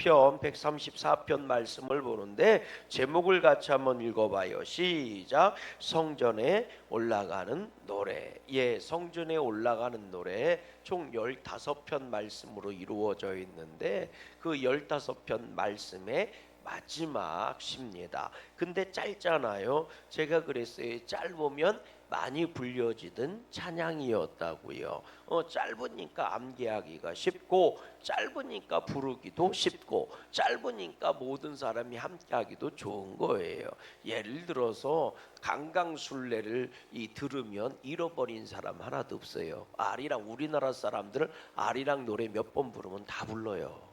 시편 134편 말씀을 보는데 제목을 같이 한번 읽어봐요. 시작. 성전에 올라가는 노래. 예, 성전에 올라가는 노래 총 15편 말씀으로 이루어져 있는데 그 15편 말씀의 마지막 시입니다. 근데 짧잖아요. 제가 그랬어요. 짧으면 많이 불려지던 찬양이었다고요. 짧으니까 암기하기가 쉽고 짧으니까 부르기도 쉽고 짧으니까 모든 사람이 함께하기도 좋은 거예요. 예를 들어서 강강술래를 들으면 잃어버린 사람 하나도 없어요. 아리랑 우리나라 사람들은 아리랑 노래 몇 번 부르면 다 불러요.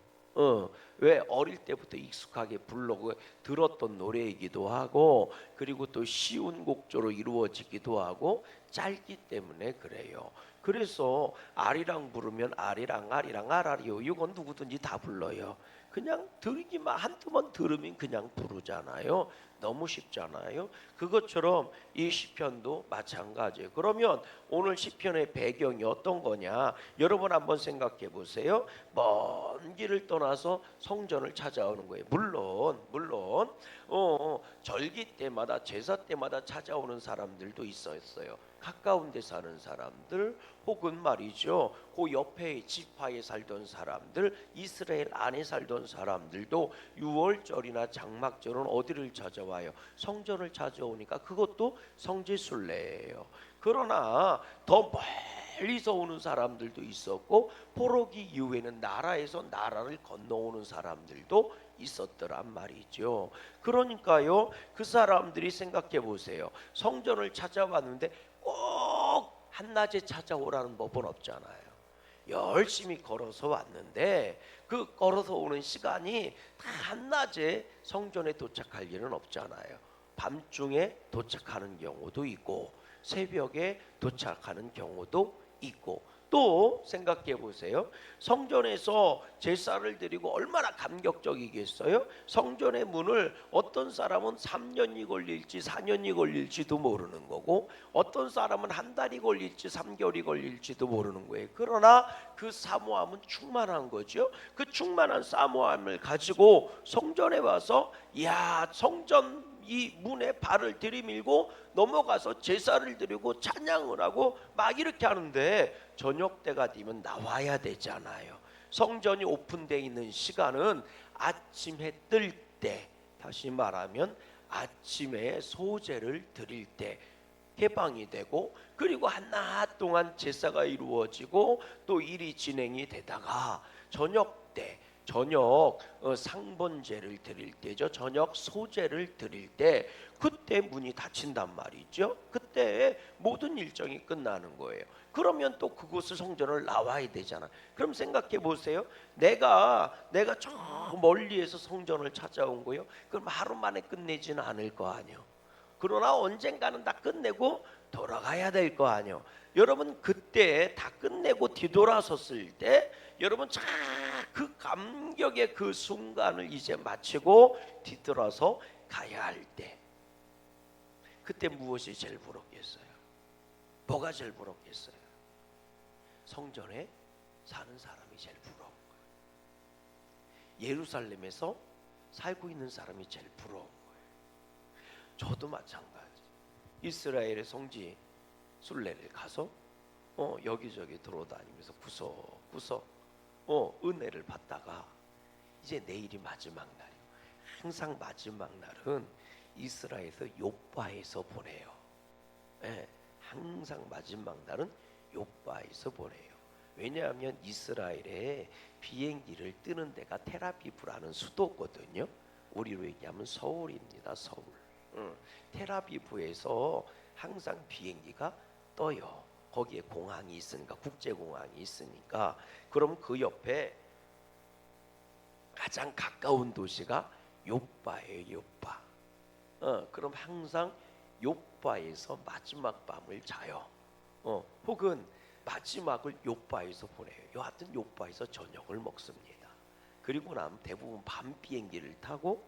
왜 어릴 때부터 익숙하게 부르고 들었던 노래이기도 하고 그리고 또 쉬운 곡조로 이루어지기도 하고 짧기 때문에 그래요. 그래서 아리랑 부르면 아리랑 아리랑 아라리요 이건 누구든지 다 불러요. 그냥 들기만 한두 번 들으면 그냥 부르잖아요. 너무 쉽잖아요. 그것처럼 이 시편도 마찬가지예요. 그러면 오늘 시편의 배경이 어떤 거냐? 여러분 한번 생각해 보세요. 먼 길을 떠나서 성전을 찾아오는 거예요. 물론 절기 때마다 제사 때마다 찾아오는 사람들도 있었어요. 가까운 데 사는 사람들 혹은 말이죠 그 옆에 지파에 살던 사람들 이스라엘 안에 살던 사람들도 유월절이나 장막절은 어디를 찾아와요? 성전을 찾아오니까 그것도 성지순례예요. 그러나 더 멀리서 오는 사람들도 있었고 포로기 이후에는 나라에서 나라를 건너오는 사람들도 있었더란 말이죠. 그러니까요 그 사람들이 생각해 보세요. 성전을 찾아왔는데 꼭 한낮에 찾아오라는 법은 없잖아요. 열심히 걸어서 왔는데 그 걸어서 오는 시간이 다 한낮에 성전에 도착할 일은 없잖아요. 밤중에 도착하는 경우도 있고 새벽에 도착하는 경우도 있고 또 생각해 보세요. 성전에서 제사를 드리고 얼마나 감격적이겠어요? 성전의 문을 어떤 사람은 3년이 걸릴지 4년이 걸릴지도 모르는 거고 어떤 사람은 한 달이 걸릴지 3개월이 걸릴지도 모르는 거예요. 그러나 그 사모함은 충만한 거죠. 그 충만한 사모함을 가지고 성전에 와서 성전 이 문에 발을 들이밀고 넘어가서 제사를 드리고 찬양을 하고 막 이렇게 하는데 저녁 때가 되면 나와야 되잖아요. 성전이 오픈되어 있는 시간은 아침 해 뜰 때, 다시 말하면 아침에 소제를 드릴 때 개방이 되고 그리고 한낮 동안 제사가 이루어지고 또 일이 진행이 되다가 저녁 때 상번제를 드릴 때죠. 저녁 소제를 드릴 때 그때 문이 닫힌단 말이죠. 그때 모든 일정이 끝나는 거예요. 그러면 또 그곳을 성전을 나와야 되잖아. 그럼 생각해 보세요. 내가 저 멀리에서 성전을 찾아온 거요. 그럼 하루 만에 끝내지는 않을 거 아니요. 그러나 언젠가는 다 끝내고 돌아가야 될 거 아니요. 여러분 그때 다 끝내고 뒤돌아섰을 때 여러분 그 감격의 그 순간을 이제 마치고 뒤돌아서 가야 할 때 그때 무엇이 제일 부럽겠어요? 뭐가 제일 부럽겠어요? 성전에 사는 사람이 제일 부러운 거예요. 예루살렘에서 살고 있는 사람이 제일 부러운 거예요. 저도 마찬가지. 이스라엘의 성지 순례를 가서 여기저기 돌아다니면서 구석구석 은혜를 받다가 이제 내일이 마지막 날이에요. 항상 마지막 날은 이스라엘에서 요바에서 보내요. 예, 항상 마지막 날은 요바에서 보내요. 왜냐하면 이스라엘에 비행기를 뜨는 데가 텔아비브라는 수도거든요. 우리로 얘기하면 서울입니다. 서울. 텔아비브에서 항상 비행기가 떠요. 거기에 공항이 있으니까 국제공항이 있으니까 그럼 그 옆에 가장 가까운 도시가 요바예요. 요바. 그럼 항상 요바에서 마지막 밤을 자요. 혹은 마지막을 요바에서 보내요. 여하튼 요바에서 저녁을 먹습니다. 그리고 나면 대부분 밤 비행기를 타고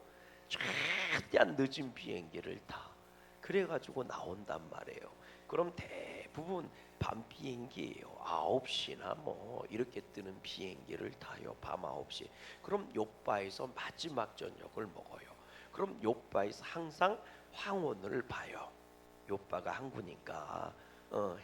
최대한 늦은 비행기를 타. 그래가지고 나온단 말이에요. 그럼 대부분 밤 비행기예요. 9시나 뭐 이렇게 뜨는 비행기를 타요. 밤 9시. 그럼 요바에서 마지막 저녁을 먹어요. 그럼 요바에서 항상 황혼을 봐요. 요바가 항구니까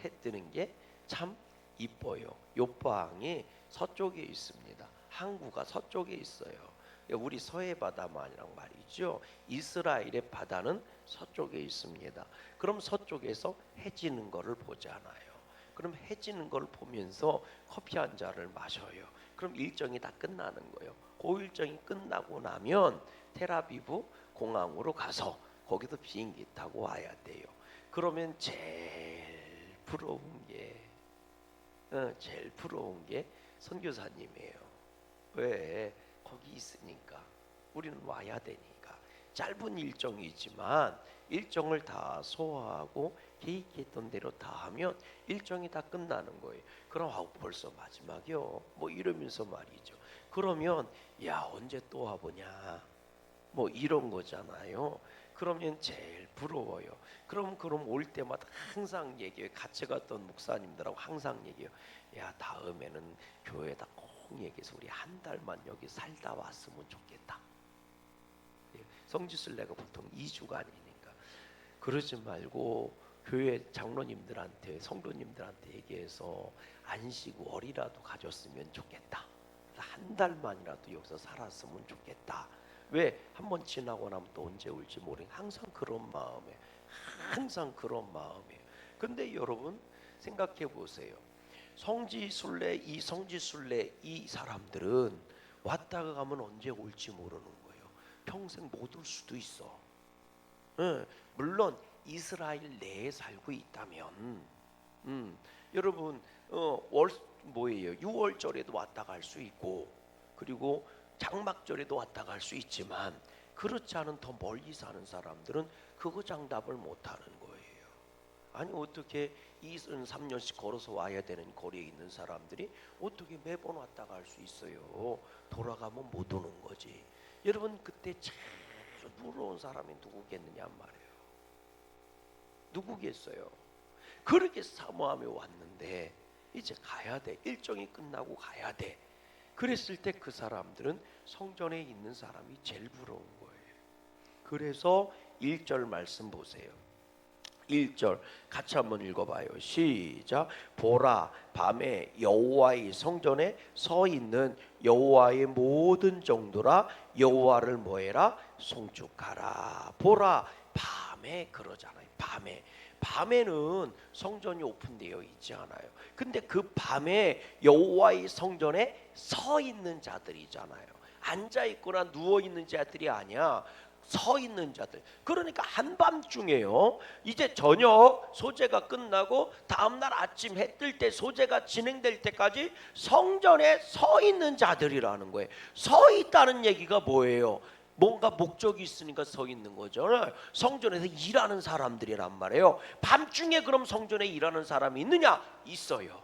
해 뜨는 게 참 이뻐요. 요바항이 서쪽에 있습니다. 항구가 서쪽에 있어요. 우리 서해 바다만이란 말이죠. 이스라엘의 바다는 서쪽에 있습니다. 그럼 서쪽에서 해 지는 거를 보잖아요. 그럼 해 지는 걸 보면서 커피 한 잔을 마셔요. 그럼 일정이 다 끝나는 거예요. 그 일정이 끝나고 나면 텔아비브 공항으로 가서 거기도 비행기 타고 와야 돼요. 그러면 제일 부러운 게 선교사님이에요. 왜? 거기 있으니까 우리는 와야 되니까 짧은 일정이지만 일정을 다 소화하고 계획했던 대로 다 하면 일정이 다 끝나는 거예요. 그럼 벌써 마지막이요 뭐 이러면서 말이죠. 그러면 야 언제 또 와보냐 뭐 이런 거잖아요. 그러면 제일 부러워요. 그럼 올 때마다 항상 얘기해요. 같이 갔던 목사님들하고 항상 얘기해요. 야 다음에는 교회에다 꼭 얘기해서 우리 한 달만 여기 살다 왔으면 좋겠다. 성지순례가 보통 2주간이니까 그러지 말고 교회 장로님들한테 성도님들한테 얘기해서 안 쉬고 월이라도 가졌으면 좋겠다. 한 달만이라도 여기서 살았으면 좋겠다. 왜? 한번 지나고 나면 또 언제 올지 모르니까 항상 그런 마음에 근데 여러분 생각해 보세요. 성지순례 이 사람들은 왔다가 가면 언제 올지 모르는 거예요. 평생 못 올 수도 있어. 물론 이스라엘 내에 살고 있다면 여러분 뭐예요? 6월절에도 왔다 갈 수 있고 그리고 장막절에도 왔다 갈 수 있지만 그렇지 않은 더 멀리 사는 사람들은 그거 장담을 못하는 거예요. 아니 어떻게 23년씩 걸어서 와야 되는 거리에 있는 사람들이 어떻게 매번 왔다 갈 수 있어요? 돌아가면 못 오는 거지. 여러분 그때 제일 부러운 사람이 누구겠느냐 말이에요. 누구겠어요? 그렇게 사모하며 왔는데 이제 가야 돼. 일정이 끝나고 가야 돼. 그랬을 때 그 사람들은 성전에 있는 사람이 제일 부러운 거예요. 그래서 1절 말씀 보세요. 1절 같이 한번 읽어봐요. 시작. 보라 밤에 여호와의 성전에 서 있는 여호와의 모든 종들아 여호와를 뭐해라? 송축하라. 보라 밤에 그러잖아요. 밤에는 성전이 오픈되어 있지 않아요. 근데 그 밤에 여호와의 성전에 서 있는 자들이잖아요. 앉아 있거나 누워 있는 자들이 아니야. 서 있는 자들. 그러니까 한밤중에요. 이제 저녁 소제가 끝나고 다음날 아침 해 뜰 때 소제가 진행될 때까지 성전에 서 있는 자들이라는 거예요. 서 있다는 얘기가 뭐예요? 뭔가 목적이 있으니까 서 있는 거죠. 성전에서 일하는 사람들이란 말이에요. 밤중에 그럼 성전에 일하는 사람이 있느냐? 있어요.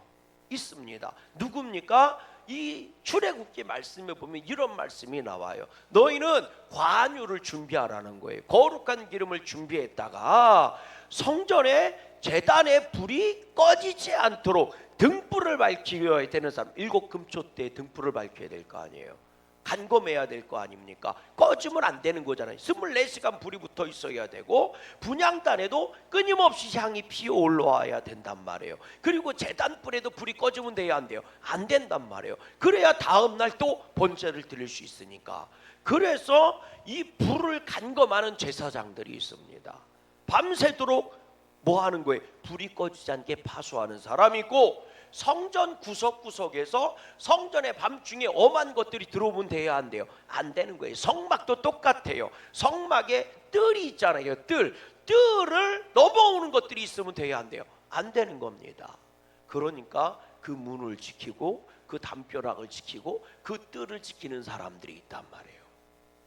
있습니다. 누굽니까? 이 출애굽기 말씀에 보면 이런 말씀이 나와요. 너희는 관유를 준비하라는 거예요. 거룩한 기름을 준비했다가 성전에 제단에 불이 꺼지지 않도록 등불을 밝혀야 되는 사람, 7금초 때 등불을 밝혀야 될 거 아니에요. 간검해야 될 거 아닙니까? 꺼지면 안 되는 거잖아요. 24시간 불이 붙어 있어야 되고 분향단에도 끊임없이 향이 피어 올라와야 된단 말이에요. 그리고 제단불에도 불이 꺼지면 돼야 안 돼요? 안 된단 말이에요. 그래야 다음날 또 번제를 드릴 수 있으니까. 그래서 이 불을 간검하는 제사장들이 있습니다. 밤새도록 뭐 하는 거예요? 불이 꺼지지 않게 파수하는 사람이 있고 성전 구석구석에서 성전의 밤중에 엄한 것들이 들어오면 돼야 안 돼요? 안 되는 거예요. 성막도 똑같아요. 성막에 뜰이 있잖아요. 뜰을 넘어오는 것들이 있으면 돼야 안 돼요? 안 되는 겁니다. 그러니까 그 문을 지키고 그 담벼락을 지키고 그 뜰을 지키는 사람들이 있단 말이에요.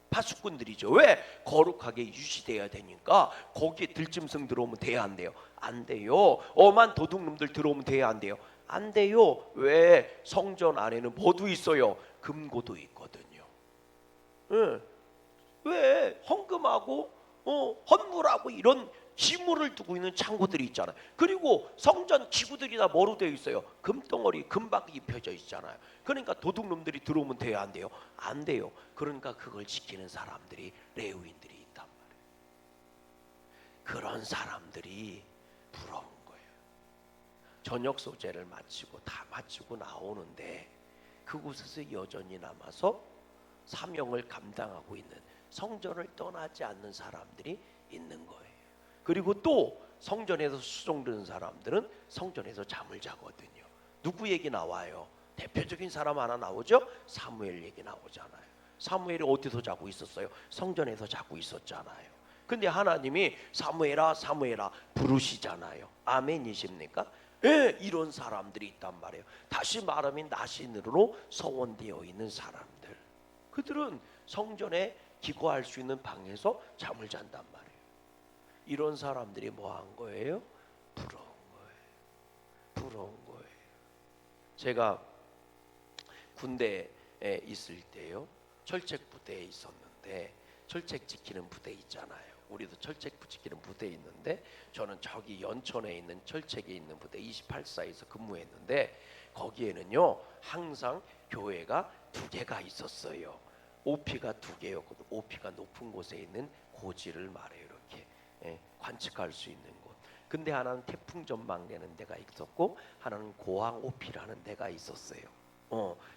파수꾼들이죠. 왜? 거룩하게 유지돼야 되니까. 거기에 들짐승 들어오면 돼야 안 돼요? 안 돼요. 엄한 도둑놈들 들어오면 돼야 안 돼요? 안 돼요. 왜? 성전 안에는 뭐도 있어요? 금고도 있거든요. 왜? 헌금하고 헌물하고 이런 지물을 두고 있는 창고들이 있잖아요. 그리고 성전 기구들이 다 뭐로 되어 있어요? 금덩어리, 금박이 입혀져 있잖아요. 그러니까 도둑놈들이 들어오면 돼요, 안 돼요? 안 돼요. 그러니까 그걸 지키는 사람들이 레위인들이 있단 말이에요. 그런 사람들이 부러운 거예요. 저녁 소재를 마치고 다 마치고 나오는데 그곳에서 여전히 남아서 사명을 감당하고 있는, 성전을 떠나지 않는 사람들이 있는 거예요. 그리고 또 성전에서 수종드는 사람들은 성전에서 잠을 자거든요. 누구 얘기 나와요? 대표적인 사람 하나 나오죠? 사무엘 얘기 나오잖아요. 사무엘이 어디서 자고 있었어요? 성전에서 자고 있었잖아요. 근데 하나님이 사무엘아 사무엘아 부르시잖아요. 아멘이십니까? 예, 이런 사람들이 있단 말이에요. 다시 말하면 나신으로 서원되어 있는 사람들, 그들은 성전에 기거할 수 있는 방에서 잠을 잔단 말이에요. 이런 사람들이 뭐 한 거예요? 부러운 거예요. 부러운 거예요. 제가 군대에 있을 때요, 철책 부대에 있었는데, 철책 지키는 부대 있잖아요. 우리도 철책 지키는 부대에 있는데, 저는 저기 연천에 있는 철책에 있는 부대 28사에서 근무했는데, 거기에는요 항상 교회가 2개가 있었어요. OP가 2개였거든. OP가 높은 곳에 있는 고지를 말해요. 이렇게 관측할 수 있는 곳. 근데 하나는 태풍 전망되는 데가 있었고, 하나는 고항 OP라는 데가 있었어요.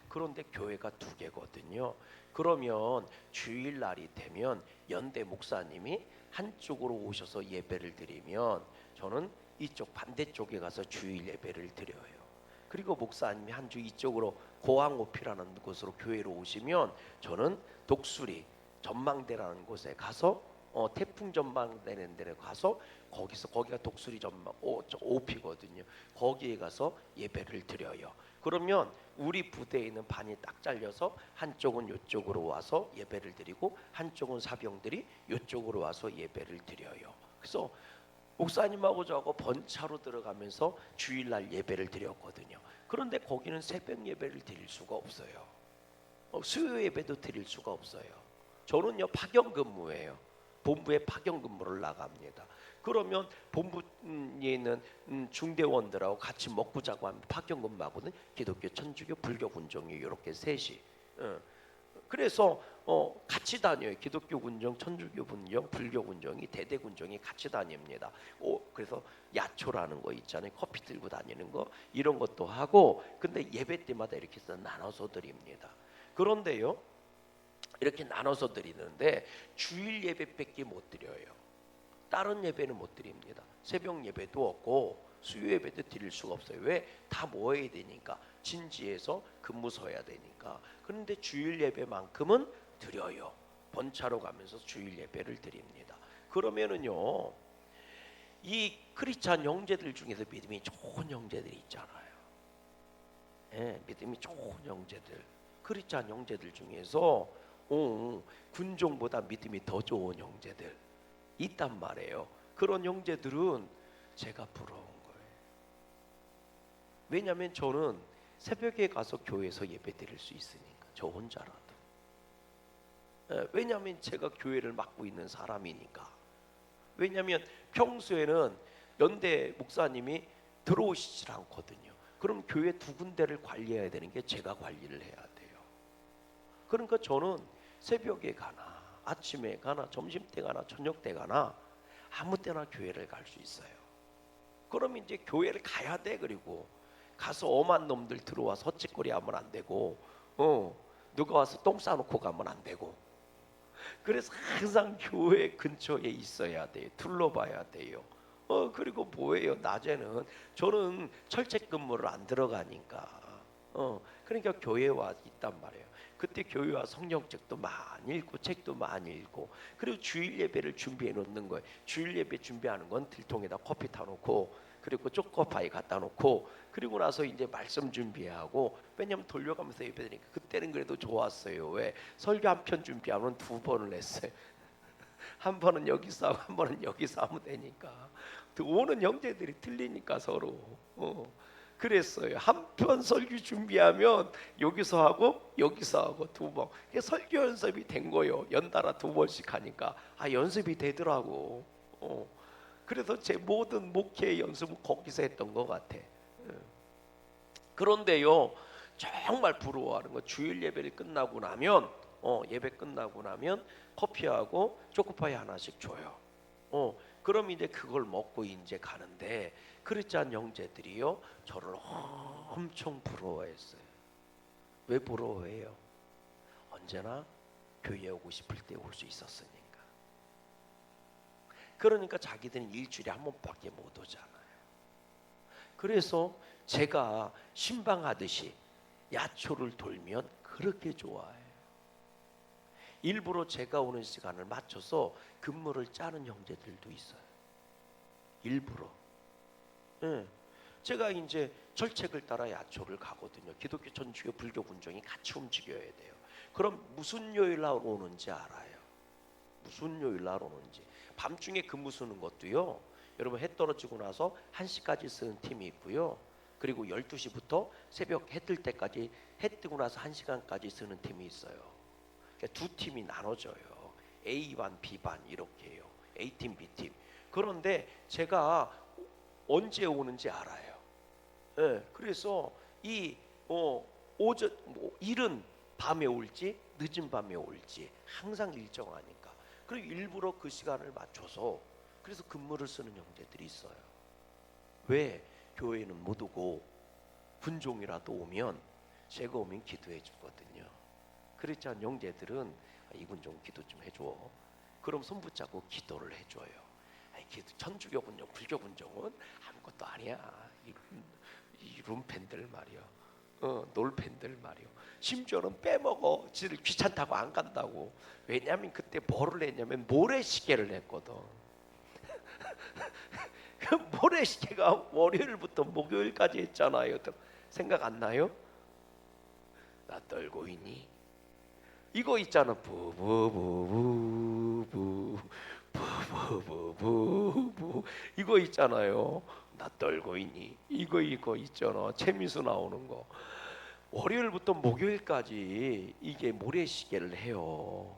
그런데 교회가 2개거든요. 그러면 주일날이 되면 연대 목사님이 한쪽으로 오셔서 예배를 드리면 저는 이쪽 반대쪽에 가서 주일 예배를 드려요. 그리고 목사님이 한 주 이쪽으로 고항오피라는 곳으로 교회로 오시면 저는 독수리 전망대라는 곳에 가서 태풍 전망되는 데에 가서 거기가 독수리 전망 오피거든요. 거기에 가서 예배를 드려요. 그러면 우리 부대에 있는 반이 딱 잘려서 한쪽은 이쪽으로 와서 예배를 드리고, 한쪽은 사병들이 이쪽으로 와서 예배를 드려요. 그래서 목사님하고 저하고 번차로 들어가면서 주일날 예배를 드렸거든요. 그런데 거기는 새벽 예배를 드릴 수가 없어요. 수요 예배도 드릴 수가 없어요. 저는요 파견 근무예요. 본부에 파견 근무를 나갑니다. 그러면 본부에 있는 중대원들하고 같이 먹고 자고 하면 파견 근무하고는 기독교, 천주교, 불교 군종이 이렇게 셋이. 그래서 같이 다녀요. 기독교 군종, 천주교 군종, 불교 군종이, 대대 군종이 같이 다닙니다. 그래서 야초라는 거 있잖아요. 커피 들고 다니는 거, 이런 것도 하고. 근데 예배 때마다 이렇게 해서 나눠서 드립니다. 그런데요, 이렇게 나눠서 드리는데 주일 예배밖에 못 드려요. 다른 예배는 못 드립니다. 새벽 예배도 없고 수요 예배도 드릴 수가 없어요. 왜? 다 모여야 되니까. 진지해서 근무 서야 되니까. 그런데 주일 예배만큼은 드려요. 번차로 가면서 주일 예배를 드립니다. 그러면은요, 이 크리스찬 형제들 중에서 믿음이 좋은 형제들이 있잖아요. 믿음이 좋은 형제들, 크리스찬 형제들 중에서 군종보다 믿음이 더 좋은 형제들 있단 말이에요. 그런 형제들은 제가 부러운 거예요. 왜냐하면 저는 새벽에 가서 교회에서 예배 드릴 수 있으니까, 저 혼자라도. 왜냐하면 제가 교회를 맡고 있는 사람이니까. 왜냐하면 평소에는 연대 목사님이 들어오시질 않거든요. 그럼 교회 2군데를 관리해야 되는 게 제가 관리를 해야 돼요. 그러니까 저는 새벽에 가나 아침에 가나 점심때 가나 저녁때 가나 아무 때나 교회를 갈 수 있어요. 그럼 이제 교회를 가야 돼. 그리고 가서 엄한 놈들 들어와서 헛짓거리 하면 안 되고, 누가 와서 똥 싸놓고 가면 안 되고. 그래서 항상 교회 근처에 있어야 돼요. 둘러봐야 돼요. 그리고 뭐예요? 낮에는 저는 철책 근무를 안 들어가니까, 그러니까 교회에 와 있단 말이에요. 그때 교회 와 성경책도 많이 읽고 책도 많이 읽고, 그리고 주일 예배를 준비해 놓는 거예요. 주일 예배 준비하는 건 들통에다 커피 타놓고, 그리고 초코파이 갖다 놓고, 그리고 나서 이제 말씀 준비하고. 왜냐면 돌려가면서 예배드리니까 그때는 그래도 좋았어요. 왜? 설교 한 편 준비하면 2번을 했어요. 한 번은 여기서 하고 한 번은 여기서 하면 되니까. 오는 형제들이 틀리니까 서로. 그랬어요. 한 편 설교 준비하면 여기서 하고 여기서 하고 2번. 설교 연습이 된 거예요. 연달아 2번씩 하니까 연습이 되더라고. 그래서 제 모든 목회 연습은 거기서 했던 것 같아. 그런데요, 정말 부러워하는 거, 주일 예배를 끝나고 나면 예배 끝나고 나면 커피하고 초코파이 하나씩 줘요. 그럼 이제 그걸 먹고 이제 가는데, 크리스찬 형제들이요 저를 엄청 부러워했어요. 왜 부러워해요? 언제나 교회에 오고 싶을 때 올 수 있었으니까. 그러니까 자기들은 일주일에 한 번밖에 못 오잖아요. 그래서 제가 신방하듯이 야초를 돌면 그렇게 좋아해요. 일부러 제가 오는 시간을 맞춰서 근무를 짜는 형제들도 있어요. 일부러. 예. 제가 이제 철책을 따라 야초를 가거든요. 기독교, 천주교, 불교, 군종이 같이 움직여야 돼요. 그럼 무슨 요일 날 오는지 알아요. 무슨 요일 날 오는지. 밤중에 근무 쓰는 것도요, 여러분 해 떨어지고 나서 1시까지 쓰는 팀이 있고요, 그리고 12시부터 새벽 해 뜰 때까지, 해 뜨고 나서 1시간까지 쓰는 팀이 있어요. 그러니까 두 팀이 나눠져요. A반, B반 이렇게 해요. A팀, B팀. 그런데 제가 언제 오는지 알아요. 예, 그래서 이 오전 이른 밤에 올지 늦은 밤에 올지 항상 일정하니까, 그리고 일부러 그 시간을 맞춰서 그래서 근무를 쓰는 형제들이 있어요. 왜? 교회는 못 오고 군종이라도 오면, 제가 오면 기도해 주거든요. 크리스찬 형제들은 이 군종 기도 좀 해줘. 그럼 손 붙잡고 기도를 해줘요. 천주교 군종, 불교 군종은 아무것도 아니야. 이런 팬들 말이야. 놀 팬들 말이야. 심지어는 빼먹어. 지들 귀찮다고 안 간다고. 왜냐하면 그때 뭐를 했냐면 모래시계를 했거든. 그 모래시계가 월요일부터 목요일까지 했잖아요. 생각 안 나요? 나 떨고 있니? 이거 있잖아. 부부부부부 부부부부부 이거 있잖아요. 나 떨고 있니? 이거 있잖아. 최민수 나오는 거. 월요일부터 목요일까지 이게 모래시계를 해요.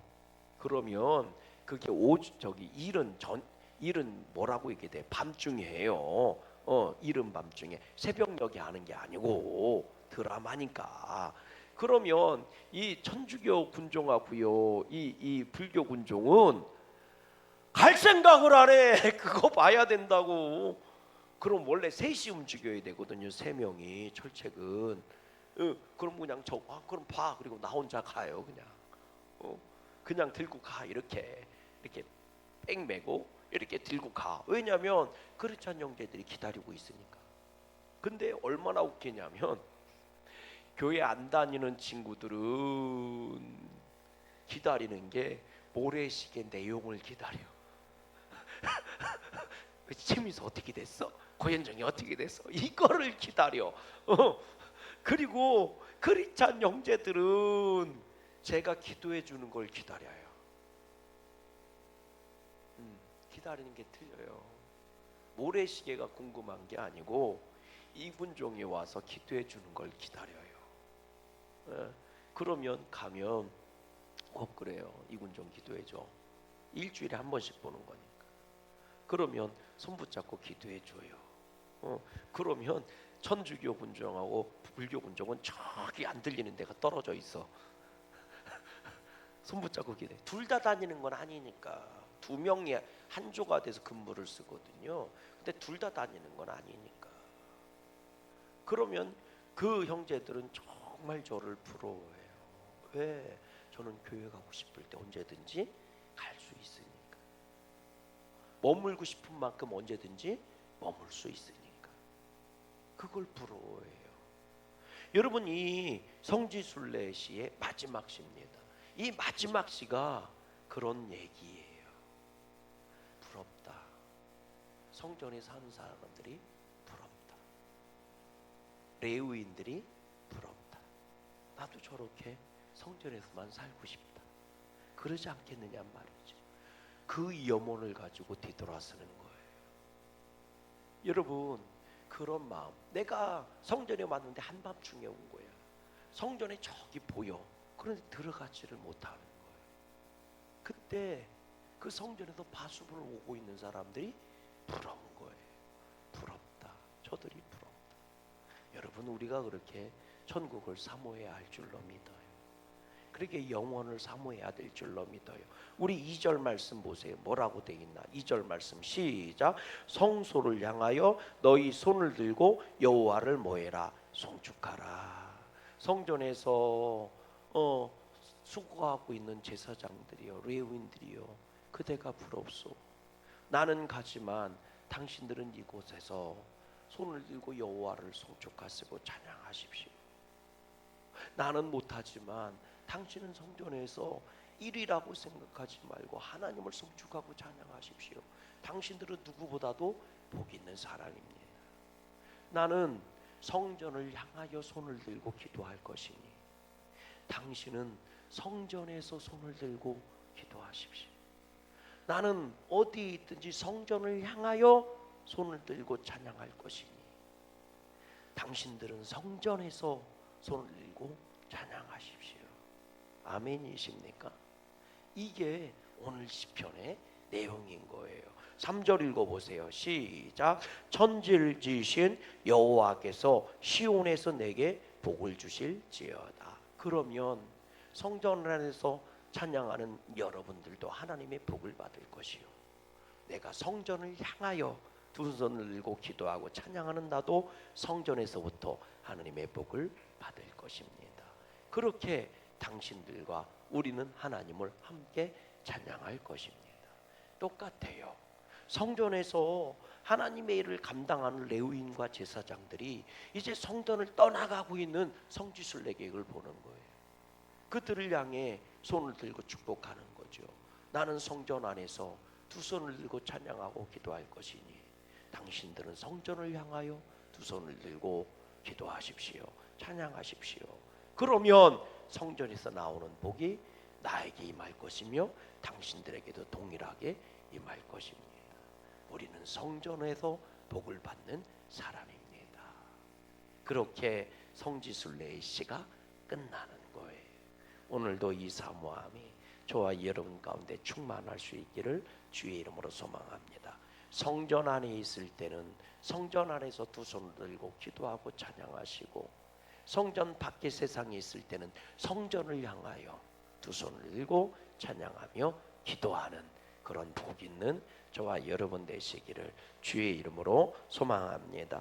그러면 그게 일은 뭐라고 얘기해 돼? 밤중에 해요. 이른 밤중에 새벽녘에 하는 게 아니고 드라마니까. 그러면 이 천주교 군종하고요, 이 불교 군종은 갈 생각을 안 해. 그거 봐야 된다고. 그럼 원래 셋이 움직여야 되거든요. 세 명이 철책은. 그럼 그냥 그럼 봐. 그리고 나 혼자 가요. 그냥 들고 가. 이렇게 뺑 메고 이렇게 들고 가. 왜냐하면 크리스찬 형제들이 기다리고 있으니까. 근데 얼마나 웃기냐면 교회 안 다니는 친구들은 기다리는 게 모래시계 내용을 기다려. 최민수 어떻게 됐어? 고현정이 어떻게 됐어? 이거를 기다려. 그리고 크리스찬 형제들은 제가 기도해 주는 걸 기다려요. 기다리는 게 틀려요. 모래시계가 궁금한 게 아니고 이군종에 와서 기도해 주는 걸 기다려요. 그러면 가면 꼭 그래요. 이군종 기도해 줘. 일주일에 한 번씩 보는 거니까. 그러면 손 붙잡고 기도해 줘요. 그러면 천주교 군종하고 불교 군종은 저기 안 들리는 데가 떨어져 있어. 손 붙잡고 기도해. 둘 다 다니는 건 아니니까. 두 명이 한 조가 돼서 근무를 쓰거든요. 근데 둘 다 다니는 건 아니니까. 그러면 그 형제들은 정말 저를 부러워해요. 왜? 저는 교회 가고 싶을 때 언제든지 갈 수 있으니까. 머물고 싶은 만큼 언제든지 머물 수 있으니까. 그걸 부러워해요. 여러분, 이 성지순례 시의 마지막 시입니다. 이 마지막 시가 그런 얘기예요. 부럽다. 성전에 사는 사람들이 부럽다. 레위인들이 부럽다. 나도 저렇게 성전에서만 살고 싶다. 그러지 않겠느냐 말이죠. 그 염원을 가지고 뒤돌아서는 거예요. 여러분, 그런 마음. 내가 성전에 왔는데 한밤중에 온 거야. 성전에 저기 보여. 그런데 들어가지를 못하는 거예요. 그때 그 성전에서 파수부를 오고 있는 사람들이 부러운 거예요. 부럽다. 저들이 부럽다. 여러분, 우리가 그렇게 천국을 사모해야 할 줄로 믿어요. 그렇게 영원을 사모해야 될 줄로 믿어요. 우리 2절 말씀 보세요. 뭐라고 되어 있나? 2절 말씀 시작. 성소를 향하여 너희 손을 들고 여호와를 뭐해라? 송축하라. 성전에서 수고하고 있는 제사장들이요, 레위인들이요, 그대가 부럽소. 나는 가지만 당신들은 이곳에서 손을 들고 여호와를 송축하시고 찬양하십시오. 나는 못하지만 당신은 성전에서 일이라고 생각하지 말고 하나님을 송축하고 찬양하십시오. 당신들은 누구보다도 복 있는 사람입니다. 나는 성전을 향하여 손을 들고 기도할 것이니 당신은 성전에서 손을 들고 기도하십시오. 나는 어디 있든지 성전을 향하여 손을 들고 찬양할 것이니 당신들은 성전에서 손을 들고 찬양하십시오. 아멘이십니까? 이게 오늘 시편의 내용인 거예요. 3절 읽어보세요. 시작. 천지를 지으신 여호와께서 시온에서 내게 복을 주실지어다. 그러면 성전 안에서 찬양하는 여러분들도 하나님의 복을 받을 것이요, 내가 성전을 향하여 두 손을 들고 기도하고 찬양하는 나도 성전에서부터 하나님의 복을 받을 것입니다. 그렇게 당신들과 우리는 하나님을 함께 찬양할 것입니다. 똑같아요. 성전에서 하나님의 일을 감당하는 레위인과 제사장들이 이제 성전을 떠나가고 있는 성지순례객을 보는 거예요. 그들을 향해 손을 들고 축복하는 거죠. 나는 성전 안에서 두 손을 들고 찬양하고 기도할 것이니 당신들은 성전을 향하여 두 손을 들고 기도하십시오. 찬양하십시오. 그러면 성전에서 나오는 복이 나에게 임할 것이며 당신들에게도 동일하게 임할 것입니다. 우리는 성전에서 복을 받는 사람입니다. 그렇게 성지순례의 시가 끝나는 거예요. 오늘도 이 사모함이 저와 여러분 가운데 충만할 수 있기를 주의 이름으로 소망합니다. 성전 안에 있을 때는 성전 안에서 두 손을 들고 기도하고 찬양하시고, 성전 밖에 세상에 있을 때는 성전을 향하여 두 손을 들고 찬양하며 기도하는 그런 복 있는 저와 여러분 되시기를 주의 이름으로 소망합니다.